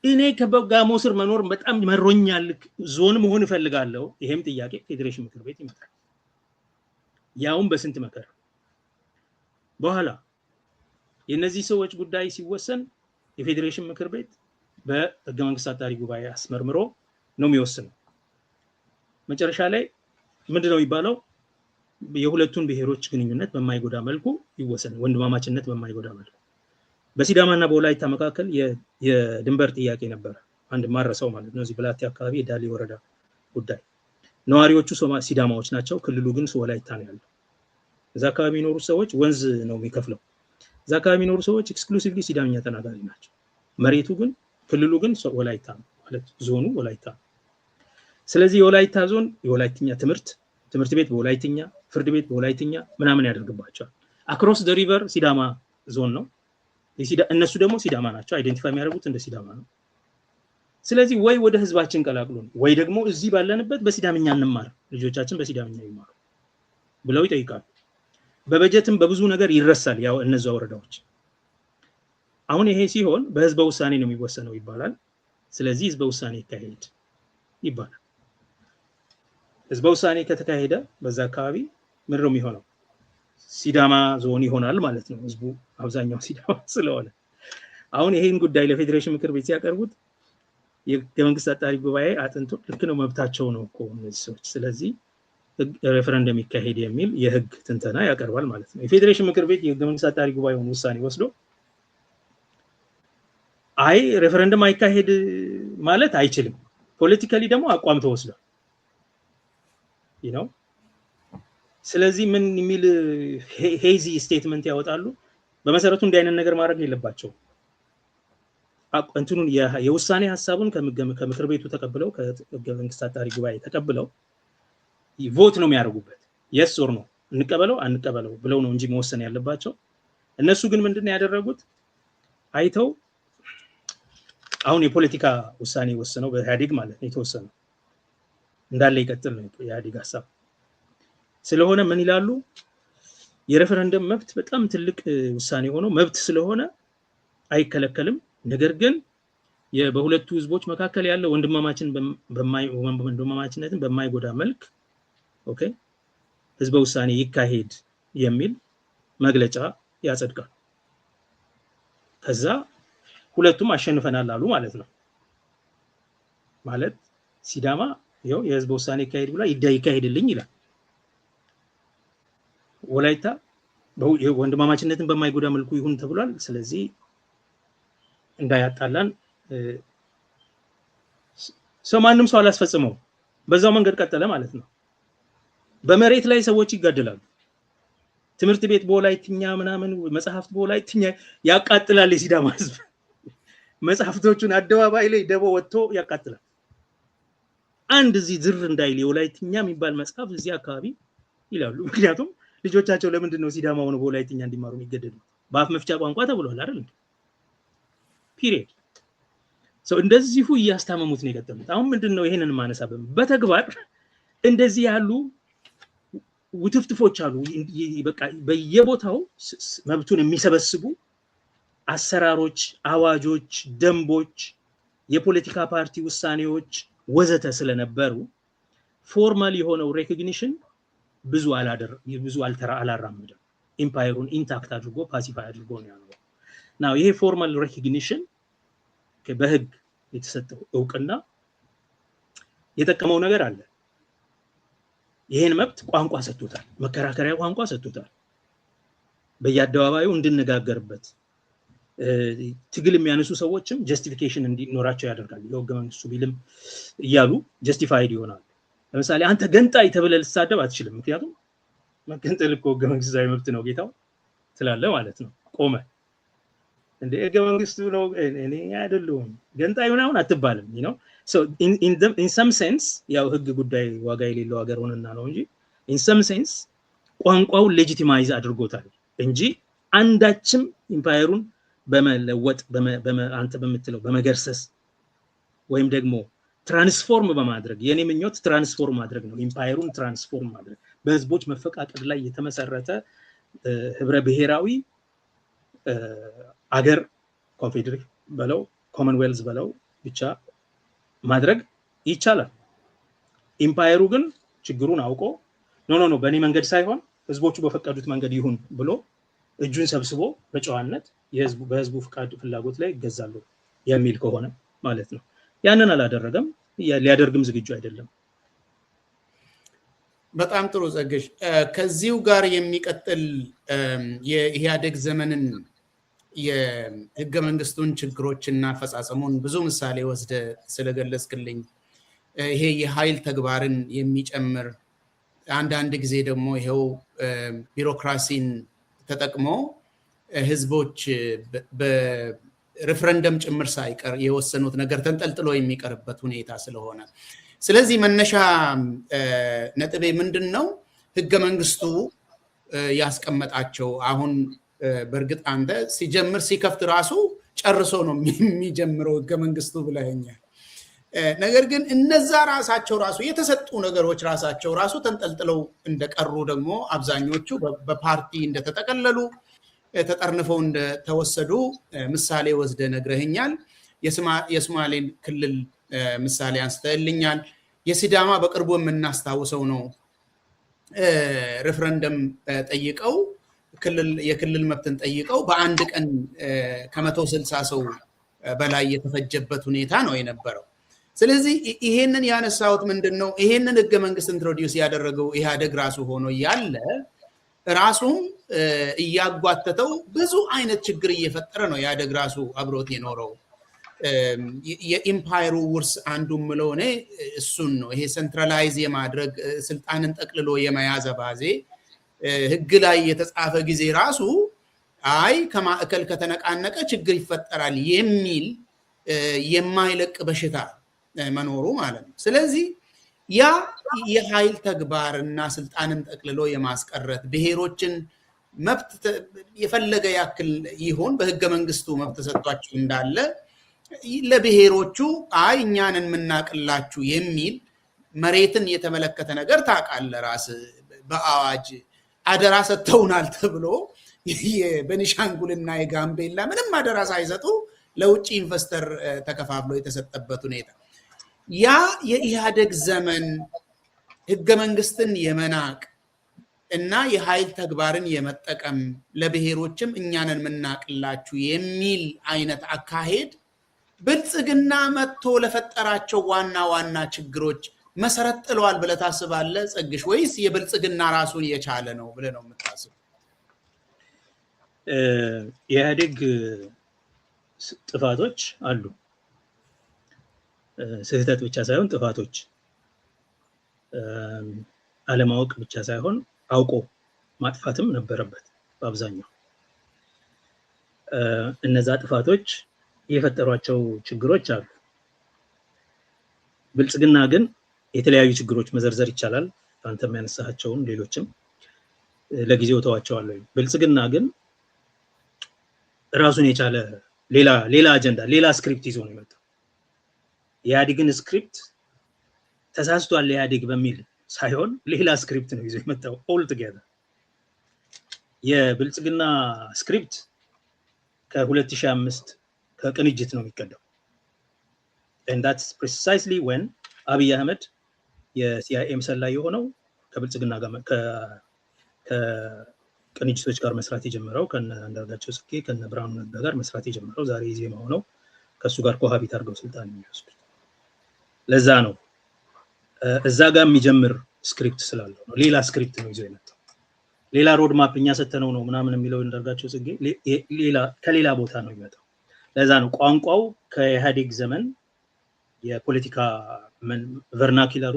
እኔ ከጋሞ ስር መኖር በጣም መሮኛል ዞን መሆን ፈልጋለሁ። ይሄም ጥያቄ ፌዴሬሽን ምክር ቤት ይመጣል። ያውም በስንት መከራ በኋላ የነዚህ ሰዎች ጉዳይ ሲወሰን የፌዴሬሽን ምክር ቤት በህገ መንግስት አጣሪ ጉባኤ አስመርምሮ ነው የሚወስነው። መጨረሻ ላይ ምንድነው የሚባለው? የሁለቱን ብሔሮች ግንኙነት በማይጎዳ መልኩ ይወሰን፣ ወንድማማችነት በማይጎዳ መልኩ። በሲዳማና በወላይታ መካከል የድንበር ጥያቄ ነበር። አንድ ማረሰው ማለት ነው። እዚህ ብላቴ አካባቢ የዳሊ ወረዳ ጉዳይ ነዋሪዎቹ ሲዳማዎች ናቸው። ክልሉ ግን ወላይታ ነው ያለው። እዛ አካባቢ የሚኖሩ ሰዎች ወንዝ ነው የሚከፍለው። እዛ አካባቢ የሚኖሩ ሰዎች ኤክስክሉሲቭሊ ሲዳምኛ ተናጋሪ ናቸው። መሬቱ ግን ክልሉ ግን ወላይታ ነው ማለት ዞኑ ወላይታ ነው። ስለዚህ የወላይታ ዞን የወላይትኛ ትምህርት ቤት በወላይትኛ፣ ፍርድ ቤት በወላይትኛ ምናምን ያደርግባቸዋል። አክሮስ ደ ሪቨር ሲዳማ ዞን ነው። እነሱ ደግሞ ሲዳማ ናቸው። አይደንቲፋይ የሚያደርጉት እንደ ሲዳማ ነው። ስለዚህ ወይ ወደ ህዝባችን ቀላቅሉን ወይ ደግሞ እዚህ ባለንበት በሲዳምኛ እንማር፣ ልጆቻችን በሲዳምኛ ይማሩ ብለው ይጠይቃሉ። በበጀትም በብዙ ነገር ይረሳል ያው እነዛ ወረዳዎች። አሁን ይሄ ሲሆን በህዝበ ውሳኔ ነው የሚወሰነው ይባላል። ስለዚህ ህዝበ ውሳኔ ይካሄድ ይባላል። ህዝበ ውሳኔ ከተካሄደ በዛ አካባቢ ምንድነው የሚሆነው? ሲዳማ ዞን ይሆናል ማለት ነው። ህዝቡ አብዛኛው ሲዳማ ስለሆነ አሁን ይሄን ጉዳይ ለፌዴሬሽን ምክር ቤት ሲያቀርቡት የመንግስት አጣሪ ጉባኤ አጥንቶ ልክ ነው መብታቸው ነው እኮ እነዚህ ሰዎች፣ ስለዚህ ሬፈረንደም ይካሄድ የሚል የህግ ትንተና ያቀርባል ማለት ነው። የፌዴሬሽን ምክር ቤት የመንግስት አጣሪ ጉባኤውን ውሳኔ ወስዶ አይ ሬፈረንደም አይካሄድ ማለት አይችልም፣ ፖለቲካሊ ደግሞ አቋም ተወስዷል ነው። ስለዚህ ምን የሚል ሄዚ ስቴትመንት ያወጣሉ? በመሰረቱ እንዲህ አይነት ነገር ማድረግ የለባቸው። እንትኑን የውሳኔ ሐሳቡን ከምክር ቤቱ ተቀብለው ከመንግስት አጣሪ ጉባኤ ተቀብለው ቮት ነው የሚያደርጉበት። የስ ኦር ኖ እንቀበለው አንቀበለው ብለው ነው እንጂ መወሰን ያለባቸው። እነሱ ግን ምንድነው ያደረጉት? አይተው አሁን የፖለቲካ ውሳኔ ወሰነው በኢህአዴግ ማለት ነው የተወሰነው እንዳለ ይቀጥል ነው የኢህአዴግ ሐሳብ ስለሆነ ምን ይላሉ? የሬፈረንደም መብት በጣም ትልቅ ውሳኔ ሆኖ መብት ስለሆነ አይከለከልም። ነገር ግን በሁለቱ ህዝቦች መካከል ያለው ወንድማማችነትን በማይጎዳ መልክ ኦኬ ህዝበ ውሳኔ ይካሄድ የሚል መግለጫ ያጸድቃል። ከዛ ሁለቱም አሸንፈናል አሉ ማለት ነው። ማለት ሲዳማ ይኸው የህዝበ ውሳኔ ይካሄድ ብላ ይካሄድልኝ ይላል። ወላይታ ወንድማማችነትን በማይጎዳ መልኩ ይሁን ተብሏል። ስለዚህ እንዳያጣላን ማንም ሰው አላስፈጽመው፣ በዛው መንገድ ቀጠለ ማለት ነው። በመሬት ላይ ሰዎች ይጋደላሉ። ትምህርት ቤት በወላይትኛ ምናምን፣ መጽሐፍት በወላይትኛ ያቃጥላል የሲዳማ ህዝብ። መጽሐፍቶቹን አደባባይ ላይ ደቦ ወጥቶ ያቃጥላል። አንድ እዚህ ዝር እንዳይል የወላይትኛ የሚባል መጽሐፍ እዚህ አካባቢ ይላሉ። ምክንያቱም ልጆቻቸው ለምንድን ነው ሲዳማ ሆኖ በወላይትኛ እንዲማሩ የሚገደዱት? በአፍ መፍቻ ቋንቋ ተብሏል አይደል? ፒሪየድ። እንደዚሁ እያስታመሙት ነው የቀጠሉት። አሁን ምንድነው ይሄንን ማነሳበም በተግባር እንደዚህ ያሉ ውትፍትፎች አሉ። በቃ በየቦታው መብቱን የሚሰበስቡ አሰራሮች፣ አዋጆች፣ ደንቦች፣ የፖለቲካ ፓርቲ ውሳኔዎች ወዘተ ስለነበሩ ፎርማል የሆነው ሬኮግኒሽን ብዙ አላራመደም። ኢምፓየሩን ኢንታክት አድርጎ ፓሲፋይ አድርጎ ነው ያለው። ናው ይሄ ፎርማል ሬኮግኒሽን በህግ የተሰጠው እውቅና የጠቀመው ነገር አለ። ይሄን መብት ቋንቋ ሰጥቶታል፣ መከራከሪያ ቋንቋ ሰጥቶታል። በየአደባባዩ እንድንነጋገርበት ትግል የሚያነሱ ሰዎችም ጀስቲፊኬሽን እንዲኖራቸው ያደርጋል። የህገ መንግስቱ ቢልም እያሉ ጀስቲፋይድ ይሆናሉ። ለምሳሌ አንተ ገንጣይ ተብለህ ልትሳደብ አትችልም። ምክንያቱም መገንጠል እኮ ህገ መንግስታዊ መብት ነው ጌታው ትላለህ ማለት ነው። ቆመ እንደ ህገ መንግስቱ ነው እኔ አይደለሁም ገንጣይ ምናምን አትባልም። so in some sense ያው ህግ ጉዳይ ዋጋ የሌለው ሀገር ሆነና ነው እንጂ in some sense ቋንቋውን ሌጂቲማይዝ አድርጎታል እንጂ አንዳችም ኢምፓየሩን በመለወጥ አንተ በምትለው በመገርሰስ ወይም ደግሞ ትራንስፎርም በማድረግ የኔ ምኞት ትራንስፎርም ማድረግ ነው። ኢምፓየሩን ትራንስፎርም ማድረግ በህዝቦች መፈቃቀድ ላይ የተመሰረተ ህብረ ብሔራዊ አገር ኮንፌዴሬሽን በለው ኮመንዌልዝ በለው ብቻ ማድረግ ይቻላል። ኢምፓየሩ ግን ችግሩን አውቆ ኖ በእኔ መንገድ ሳይሆን ህዝቦቹ በፈቀዱት መንገድ ይሁን ብሎ እጁን ሰብስቦ በጨዋነት በህዝቡ ፍላጎት ላይ ይገዛሉ የሚል ከሆነ ማለት ነው። ያንን አላደረገም፣ ሊያደርግም ዝግጁ አይደለም። በጣም ጥሩ ጸግሽ። ከዚሁ ጋር የሚቀጥል የኢህአዴግ ዘመንን የህገ መንግስቱን ችግሮችና አፈጻጸሙን ብዙ ምሳሌ ወስደ ስለገለጽክልኝ ይሄ የኃይል ተግባርን የሚጨምር አንዳንድ ጊዜ ደግሞ ይሄው ቢሮክራሲን ተጠቅሞ ህዝቦች በሪፍረንደም ጭምር ሳይቀር የወሰኑት ነገር ተንጠልጥሎ የሚቀርበት ሁኔታ ስለሆነ ስለዚህ መነሻ ነጥቤ ምንድነው? ህገ መንግስቱ ያስቀመጣቸው አሁን በእርግጥ አንተ ሲጀምር ሲከፍት ራሱ ጨርሶ ነው የሚጀምረው ህገ መንግስቱ ብለኸኛል። ነገር ግን እነዛ ራሳቸው ራሱ የተሰጡ ነገሮች ራሳቸው ራሱ ተንጠልጥለው እንደቀሩ ደግሞ አብዛኞቹ በፓርቲ እንደተጠቀለሉ ተጠርንፈው እንደተወሰዱ ምሳሌ ወስደ ነግረህኛል። የሶማሌን ክልል ምሳሌ አንስተልኛል። የሲዳማ በቅርቡ የምናስታውሰው ነው። ሪፍረንደም ጠይቀው የክልል መብትን ጠይቀው በአንድ ቀን ከ160 ሰው በላይ የተፈጀበት ሁኔታ ነው የነበረው። ስለዚህ ይሄንን ያነሳሁት ምንድነው? ይሄንን ህገ መንግስት ኢንትሮዲዩስ ያደረገው ኢህአዴግ ራሱ ሆኖ ያለ ራሱም እያጓተተው ብዙ አይነት ችግር እየፈጠረ ነው ኢህአዴግ ራሱ አብሮት የኖረው። የኢምፓየሩ ውርስ አንዱ ምለው እኔ እሱን ነው። ይሄ ሴንትራላይዝ የማድረግ ስልጣንን ጠቅልሎ የመያዝ አባዜ ህግ ላይ የተጻፈ ጊዜ ራሱ አይ ከማዕከል ከተነቃነቀ ችግር ይፈጠራል የሚል የማይለቅ በሽታ መኖሩ ማለት ነው። ስለዚህ ያ የኃይል ተግባርና ስልጣንን ጠቅልሎ የማስቀረት ብሔሮችን መብት የፈለገ ያክል ይሆን በህገ መንግስቱ መብት ተሰጥቷቸው እንዳለ ለብሔሮቹ አይ እኛን የምናቅላችሁ የሚል መሬትን የተመለከተ ነገር ታውቃለህ ራስ በአዋጅ አደራ ሰጥተውናል ተብሎ የቤኒሻንጉልና የጋምቤላ ምንም አደራ ሳይሰጡ ለውጭ ኢንቨስተር ተከፋፍሎ የተሰጠበት ሁኔታ ያ የኢህአዴግ ዘመን ህገ መንግስትን የመናቅ እና የኃይል ተግባርን የመጠቀም ለብሔሮችም እኛንን የምናቅላችሁ የሚል አይነት አካሄድ ብልጽግና መጥቶ ለፈጠራቸው ዋና ዋና ችግሮች መሰረት ጥለዋል ብለህ ታስባለህ ጸግሽ? ወይስ የብልጽግና ራሱን የቻለ ነው ብለህ ነው የምታስበው? የኢህአዴግ ጥፋቶች አሉ። ስህተት ብቻ ሳይሆን ጥፋቶች፣ አለማወቅ ብቻ ሳይሆን አውቆ ማጥፋትም ነበረበት በአብዛኛው። እነዛ ጥፋቶች የፈጠሯቸው ችግሮች አሉ። ብልጽግና ግን የተለያዩ ችግሮች መዘርዘር ይቻላል። አንተ የሚያነሳቸውን ሌሎችም ለጊዜው ተዋቸዋለሁ። ብልጽግና ግን ራሱን የቻለ ሌላ አጀንዳ ሌላ ስክሪፕት ይዞ ነው የመጣው። የኢህአዴግን ስክሪፕት ተሳስቷል ኢህአዴግ በሚል ሳይሆን ሌላ ስክሪፕት ነው ይዞ የመጣው ኦል ቱጌዘር። የብልጽግና ስክሪፕት ከ2005 ከቅንጅት ነው የሚቀዳው። and that's precisely when አብይ አህመድ የሲአይኤ ሰላይ የሆነው ከብልጽግና ጋር ከቅንጅቶች ጋር መስራት የጀመረው ከነ አንዳርጋቸው ጽጌ ከነ ብርሃኑ ነጋ ጋር መስራት የጀመረው ዛሬ ኢዜማ ሆነው ከሱ ጋር ኮሃቢት አድርገው ስልጣን የሚወስዱት። ለዛ ነው እዛ ጋር የሚጀምር ስክሪፕት ስላለው ነው። ሌላ ስክሪፕት ነው ይዞ የመጣው። ሌላ ሮድ ማፕ እኛ ሰተነው ነው ምናምን የሚለው እንዳርጋቸው ጽጌ ከሌላ ቦታ ነው የሚመጣው። ለዛ ነው ቋንቋው ከኢህአዴግ ዘመን የፖለቲካ ቨርናኪለሩ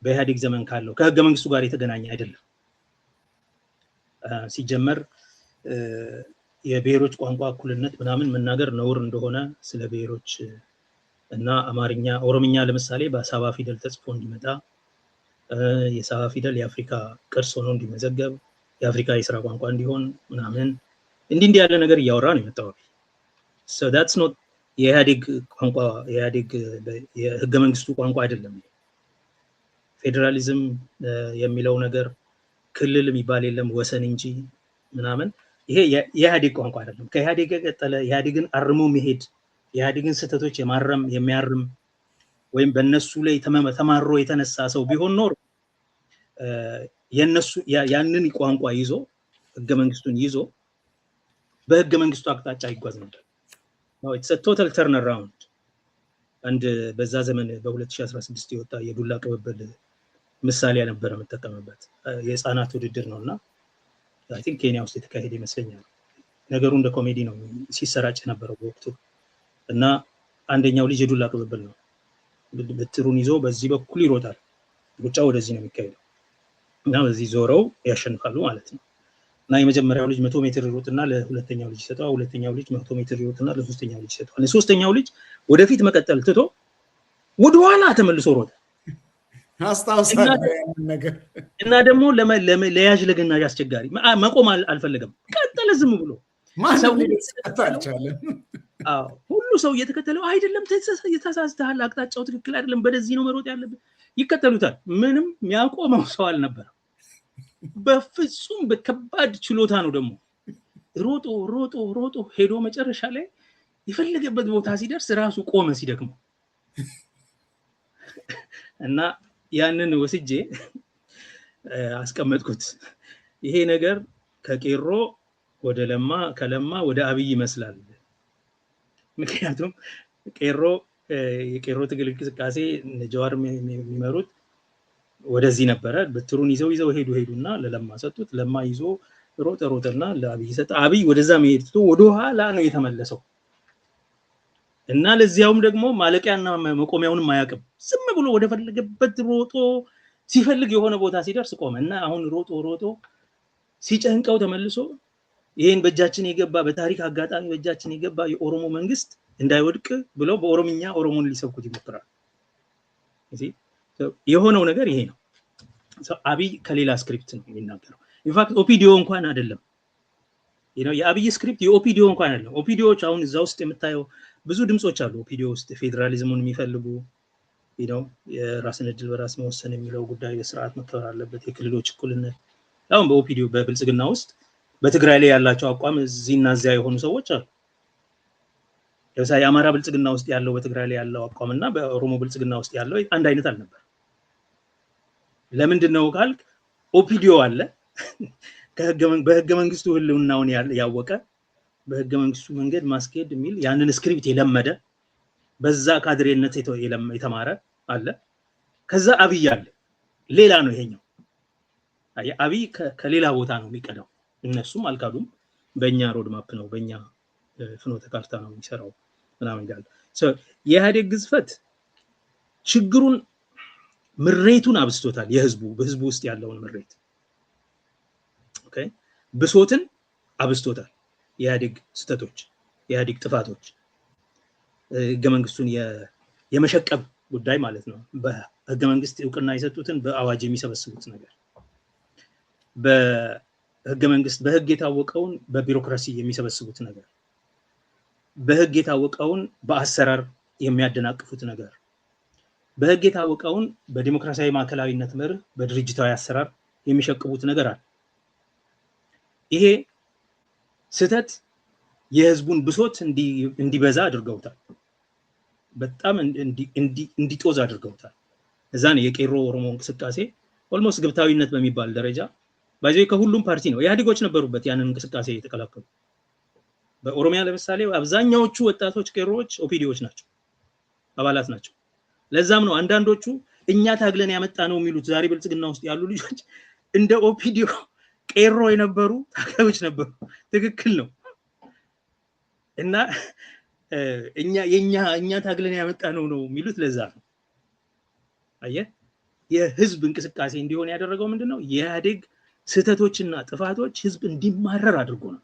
በኢህአዴግ ዘመን ካለው ከህገ መንግስቱ ጋር የተገናኘ አይደለም። ሲጀመር የብሔሮች ቋንቋ እኩልነት ምናምን መናገር ነውር እንደሆነ ስለ ብሔሮች እና አማርኛ ኦሮምኛ ለምሳሌ በሳባ ፊደል ተጽፎ እንዲመጣ የሳባ ፊደል የአፍሪካ ቅርስ ሆኖ እንዲመዘገብ የአፍሪካ የስራ ቋንቋ እንዲሆን ምናምን እንዲህ ያለ ነገር እያወራ ነው የመጣው። so that's not የኢህአዴግ ቋንቋ የኢህአዴግ የህገ መንግስቱ ቋንቋ አይደለም። ፌደራሊዝም የሚለው ነገር ክልል የሚባል የለም ወሰን እንጂ ምናምን ይሄ የኢህአዴግ ቋንቋ አይደለም። ከኢህአዴግ የቀጠለ ኢህአዴግን አርሞ መሄድ የኢህአዴግን ስህተቶች የሚያርም ወይም በእነሱ ላይ ተማሮ የተነሳ ሰው ቢሆን ኖር የነሱ ያንን ቋንቋ ይዞ ህገ መንግስቱን ይዞ በህገ መንግስቱ አቅጣጫ ይጓዝ ነበር። ነው it's a total turn around and በዛ ዘመን በ2016 የወጣ የዱላ ቅብብል ምሳሌ ነበር መተከመበት የህፃናት ውድድር ነውና I think ኬንያ ውስጥ የተካሄደ ይመስለኛል። ነገሩ እንደ ኮሜዲ ነው ሲሰራጭ ነበር በወቅቱ እና አንደኛው ልጅ የዱላ ቅብብል ነው በትሩን ይዞ በዚህ በኩል ይሮጣል። ሩጫው ወደዚህ ነው የሚካሄደው እና በዚህ ዞረው ያሸንፋሉ ማለት ነው። እና የመጀመሪያው ልጅ 100 ሜትር ይሮጥና ለሁለተኛው ልጅ ይሰጣው፣ ሁለተኛው ልጅ 100 ሜትር ይሮጥና ለሶስተኛው ልጅ ይሰጣው። ለሶስተኛው ልጅ ወደፊት መቀጠል ትቶ ወደ ኋላ ተመልሶ ሮጠ። አስታውሳለሁ ነገር እና ደግሞ ለያዥ ለገናዥ አስቸጋሪ መቆም አልፈለገም። ቀጠለ ዝም ብሎ ማሰብ ይተሳታቻለን። ሁሉ ሰው እየተከተለው አይደለም ተሳስተሃል፣ አቅጣጫው ትክክል አይደለም፣ በደዚህ ነው መሮጥ ያለበት። ይከተሉታል። ምንም የሚያቆመው ሰው አልነበረም። በፍጹም በከባድ ችሎታ ነው ደግሞ ሮጦ ሄዶ መጨረሻ ላይ የፈለገበት ቦታ ሲደርስ ራሱ ቆመ ሲደክመው እና ያንን ወስጄ አስቀመጥኩት። ይሄ ነገር ከቄሮ ወደ ለማ ከለማ ወደ አብይ ይመስላል። ምክንያቱም የቄሮ ትግል እንቅስቃሴ ጀዋር የሚመሩት ወደዚህ ነበረ። በትሩን ይዘው ሄዱና ለለማ ሰጡት። ለማ ይዞ ሮጠና ለአብይ ሰጠ። አብይ ወደዛ መሄድ ትቶ ወደ ኋላ ነው የተመለሰው እና ለዚያውም ደግሞ ማለቂያና መቆሚያውንም አያውቅም። ዝም ብሎ ወደ ፈለገበት ሮጦ ሲፈልግ የሆነ ቦታ ሲደርስ ቆመ እና አሁን ሮጦ ሲጨንቀው ተመልሶ ይሄን በእጃችን የገባ በታሪክ አጋጣሚ በእጃችን የገባ የኦሮሞ መንግስት እንዳይወድቅ ብለው በኦሮምኛ ኦሮሞን ሊሰብኩት ይሞክራል። እዚህ የሆነው ነገር ይሄ ነው። አብይ ከሌላ ስክሪፕት ነው የሚናገረው። ኢንፋክት ኦፒዲዮ እንኳን አይደለም የአብይ ስክሪፕት የኦፒዲዮ እንኳን አይደለም። ኦፒዲዮዎች አሁን እዛ ውስጥ የምታየው ብዙ ድምጾች አሉ። ኦፒዲዮ ውስጥ ፌደራሊዝሙን የሚፈልጉ የራስን እድል በራስ መወሰን የሚለው ጉዳይ በስርዓት መከበር አለበት፣ የክልሎች እኩልነት። አሁን በኦፒዲዮ በብልጽግና ውስጥ በትግራይ ላይ ያላቸው አቋም እዚህና እዚያ የሆኑ ሰዎች አሉ። ለምሳሌ የአማራ ብልጽግና ውስጥ ያለው በትግራይ ላይ ያለው አቋምና በኦሮሞ ብልጽግና ውስጥ ያለው አንድ አይነት አልነበር። ለምንድን ነው ካልክ ኦፒዲዮ አለ በህገ መንግስቱ ህልውናውን ያወቀ በህገ መንግስቱ መንገድ ማስኬድ የሚል ያንን ስክሪፕት የለመደ በዛ ካድሬነት የተማረ አለ። ከዛ አብይ አለ። ሌላ ነው ይሄኛው። አብይ ከሌላ ቦታ ነው የሚቀዳው። እነሱም አልካዱም። በእኛ ሮድ ማፕ ነው በእኛ ፍኖተ ካርታ ነው የሚሰራው ምናምን ይላል። የኢህአዴግ ግዝፈት ችግሩን ምሬቱን አብስቶታል። በህዝቡ ውስጥ ያለውን ምሬት ብሶትን አብስቶታል። የኢህአዴግ ስህተቶች፣ የኢህአዴግ ጥፋቶች፣ ህገ መንግስቱን የመሸቀብ ጉዳይ ማለት ነው። በህገ መንግስት እውቅና የሰጡትን በአዋጅ የሚሰበስቡት ነገር፣ በህገ መንግስት በህግ የታወቀውን በቢሮክራሲ የሚሰበስቡት ነገር፣ በህግ የታወቀውን በአሰራር የሚያደናቅፉት ነገር፣ በህግ የታወቀውን በዲሞክራሲያዊ ማዕከላዊነት መርህ በድርጅታዊ አሰራር የሚሸቅቡት ነገር አለ። ይሄ ስህተት የህዝቡን ብሶት እንዲበዛ አድርገውታል። በጣም እንዲጦዝ አድርገውታል። እዛ ነው የቄሮ ኦሮሞ እንቅስቃሴ ኦልሞስት ግብታዊነት በሚባል ደረጃ ባይዘይ ከሁሉም ፓርቲ ነው። ኢህአዴጎች ነበሩበት ያንን እንቅስቃሴ የተቀላቀሉ። በኦሮሚያ ለምሳሌ አብዛኛዎቹ ወጣቶች ቄሮዎች ኦፒዲዮች ናቸው፣ አባላት ናቸው። ለዛም ነው አንዳንዶቹ እኛ ታግለን ያመጣ ነው የሚሉት ዛሬ ብልጽግና ውስጥ ያሉ ልጆች እንደ ኦፒዲዮ ቄሮ የነበሩ ታጋዮች ነበሩ። ትክክል ነው። እና እኛ ታግለን ያመጣነው ነው የሚሉት ለዛ ነው። አየህ የህዝብ እንቅስቃሴ እንዲሆን ያደረገው ምንድነው? የኢህአዴግ ስህተቶችና ጥፋቶች ህዝብ እንዲማረር አድርጎ ነው።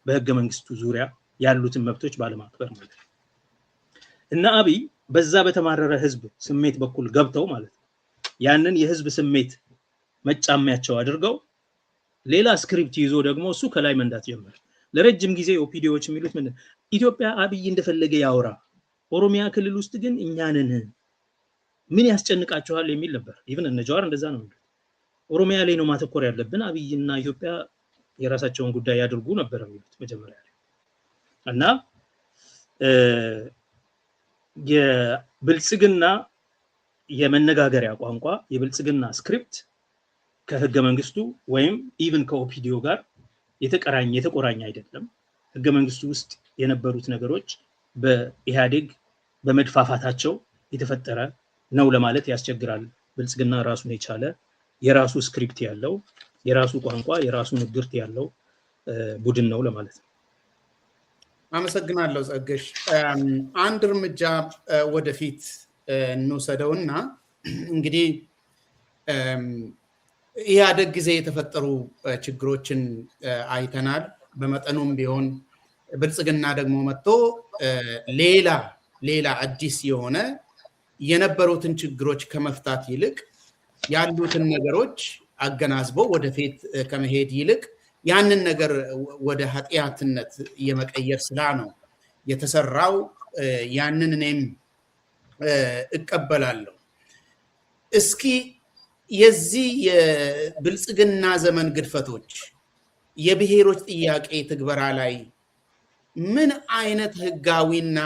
በህገ መንግስቱ ዙሪያ ያሉትን መብቶች ባለማክበር ማለት ነው። እና አብይ በዛ በተማረረ ህዝብ ስሜት በኩል ገብተው ማለት ነው ያንን የህዝብ ስሜት መጫሚያቸው አድርገው ሌላ ስክሪፕት ይዞ ደግሞ እሱ ከላይ መንዳት ጀመረ። ለረጅም ጊዜ ኦፒዲዮች የሚሉት ምንድነው? ኢትዮጵያ አብይ እንደፈለገ ያወራ፣ ኦሮሚያ ክልል ውስጥ ግን እኛንን ምን ያስጨንቃቸዋል የሚል ነበር። ኢቭን እነ ጀዋር እንደዛ ነው የሚሉት። ኦሮሚያ ላይ ነው ማተኮር ያለብን፣ አብይና ኢትዮጵያ የራሳቸውን ጉዳይ ያድርጉ ነበር የሚሉት መጀመሪያ ላይ። እና የብልጽግና የመነጋገሪያ ቋንቋ የብልጽግና ስክሪፕት ከህገ መንግስቱ ወይም ኢቭን ከኦፒዲዮ ጋር የተቆራኘ አይደለም። ህገ መንግስቱ ውስጥ የነበሩት ነገሮች በኢህአዴግ በመድፋፋታቸው የተፈጠረ ነው ለማለት ያስቸግራል። ብልጽግና ራሱን የቻለ የራሱ ስክሪፕት ያለው የራሱ ቋንቋ የራሱ ንግርት ያለው ቡድን ነው ለማለት ነው። አመሰግናለሁ ጸግሽ። አንድ እርምጃ ወደፊት እንውሰደውና እንግዲህ ኢህአዴግ ጊዜ የተፈጠሩ ችግሮችን አይተናል። በመጠኑም ቢሆን ብልጽግና ደግሞ መጥቶ ሌላ አዲስ የሆነ የነበሩትን ችግሮች ከመፍታት ይልቅ ያሉትን ነገሮች አገናዝቦ ወደፊት ከመሄድ ይልቅ ያንን ነገር ወደ ኃጢአትነት የመቀየር ስራ ነው የተሰራው። ያንን እኔም እቀበላለሁ። እስኪ የዚህ የብልጽግና ዘመን ግድፈቶች የብሔሮች ጥያቄ ትግበራ ላይ ምን አይነት ህጋዊና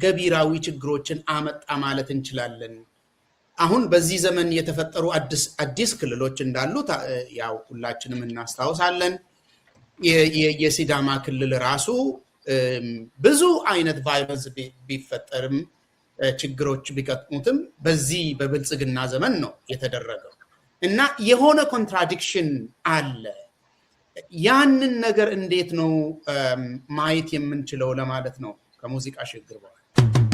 ገቢራዊ ችግሮችን አመጣ ማለት እንችላለን? አሁን በዚህ ዘመን የተፈጠሩ አዲስ ክልሎች እንዳሉ ያው ሁላችንም እናስታውሳለን። የሲዳማ ክልል ራሱ ብዙ አይነት ቫይረንስ ቢፈጠርም ችግሮች ቢቀጥሙትም በዚህ በብልጽግና ዘመን ነው የተደረገው እና የሆነ ኮንትራዲክሽን አለ። ያንን ነገር እንዴት ነው ማየት የምንችለው ለማለት ነው። ከሙዚቃ ሽግግር በኋላ